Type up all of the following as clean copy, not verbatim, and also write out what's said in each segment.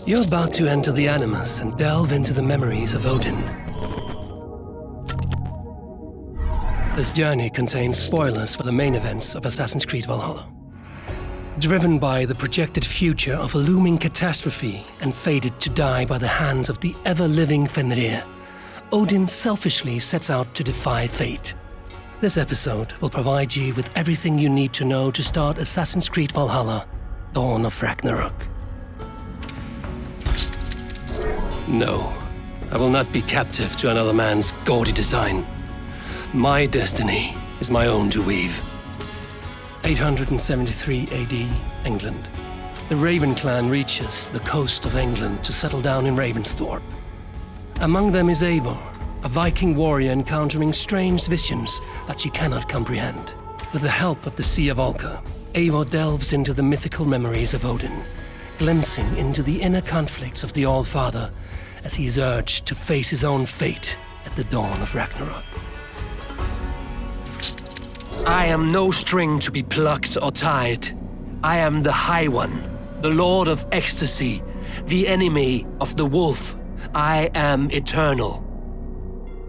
You're about to enter the Animus and delve into the memories of Odin. This journey contains spoilers for the main events of Assassin's Creed Valhalla. Driven by the projected future of a looming catastrophe and fated to die by the hands of the ever-living Fenrir, Odin selfishly sets out to defy fate. This episode will provide you with everything you need to know to start Assassin's Creed Valhalla, Dawn of Ragnarok. No, I will not be captive to another man's gaudy design. My destiny is my own to weave. 873 AD, England. The Raven clan reaches the coast of England to settle down in Ravensthorpe. Among them is Eivor, a Viking warrior encountering strange visions that she cannot comprehend. With the help of the Sea of Olka, Eivor delves into the mythical memories of Odin, glimpsing into the inner conflicts of the All-Father as he is urged to face his own fate at the dawn of Ragnarok. I am no string to be plucked or tied. I am the High One, the Lord of Ecstasy, the enemy of the wolf. I am eternal.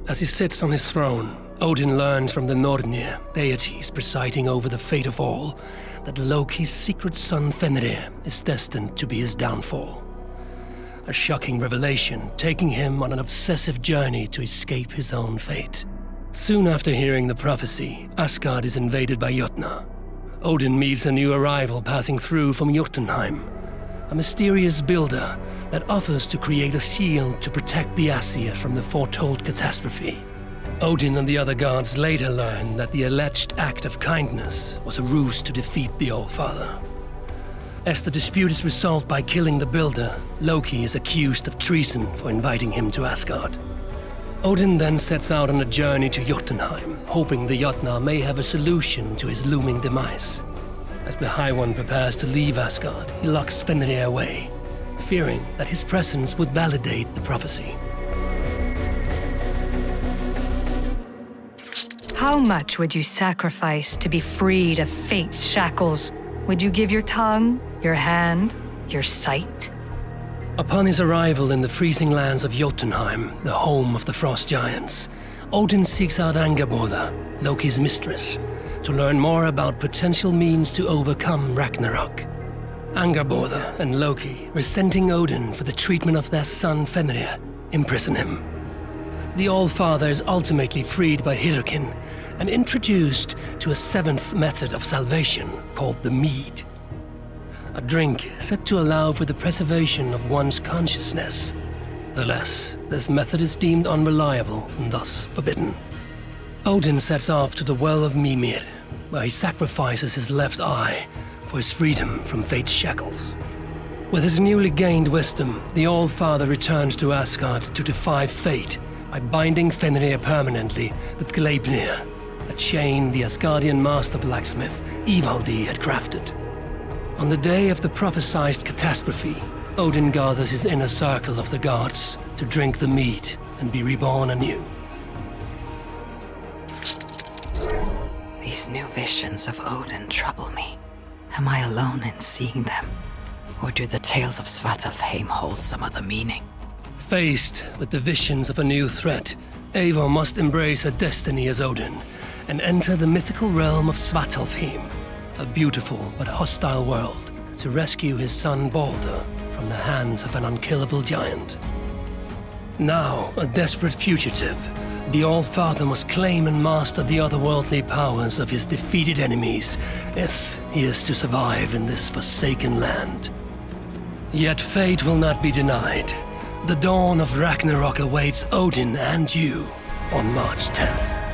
As he sits on his throne, Odin learns from the Nornir, deities presiding over the fate of all, that Loki's secret son Fenrir is destined to be his downfall. A shocking revelation taking him on an obsessive journey to escape his own fate. Soon after hearing the prophecy, Asgard is invaded by Jotnar. Odin meets a new arrival passing through from Jotunheim, a mysterious builder that offers to create a shield to protect the Aesir from the foretold catastrophe. Odin and the other gods later learn that the alleged act of kindness was a ruse to defeat the All-Father. As the dispute is resolved by killing the builder, Loki is accused of treason for inviting him to Asgard. Odin then sets out on a journey to Jotunheim, hoping the Jotnar may have a solution to his looming demise. As the High One prepares to leave Asgard, he locks Fenrir away, fearing that his presence would validate the prophecy. How much would you sacrifice to be freed of fate's shackles? Would you give your tongue, your hand, your sight? Upon his arrival in the freezing lands of Jotunheim, the home of the Frost Giants, Odin seeks out Angerboda, Loki's mistress, to learn more about potential means to overcome Ragnarok. Angerboda and Loki, resenting Odin for the treatment of their son Fenrir, imprison him. The All-Father is ultimately freed by Hirokin and introduced to a seventh method of salvation called the Mead. A drink said to allow for the preservation of one's consciousness. Nevertheless, this method is deemed unreliable and thus forbidden. Odin sets off to the Well of Mimir, where he sacrifices his left eye for his freedom from fate's shackles. With his newly gained wisdom, the All-Father returns to Asgard to defy fate by binding Fenrir permanently with Gleipnir, a chain the Asgardian master blacksmith Ivaldi had crafted. On the day of the prophesied catastrophe, Odin gathers his inner circle of the gods to drink the mead and be reborn anew. These new visions of Odin trouble me. Am I alone in seeing them? Or do the tales of Svartalfheim hold some other meaning? Faced with the visions of a new threat, Eivor must embrace her destiny as Odin and enter the mythical realm of Svartalfheim, a beautiful but hostile world, to rescue his son Balder from the hands of an unkillable giant. Now, a desperate fugitive, the All-Father must claim and master the otherworldly powers of his defeated enemies if he is to survive in this forsaken land. Yet fate will not be denied. The dawn of Ragnarok awaits Odin and you on March 10th.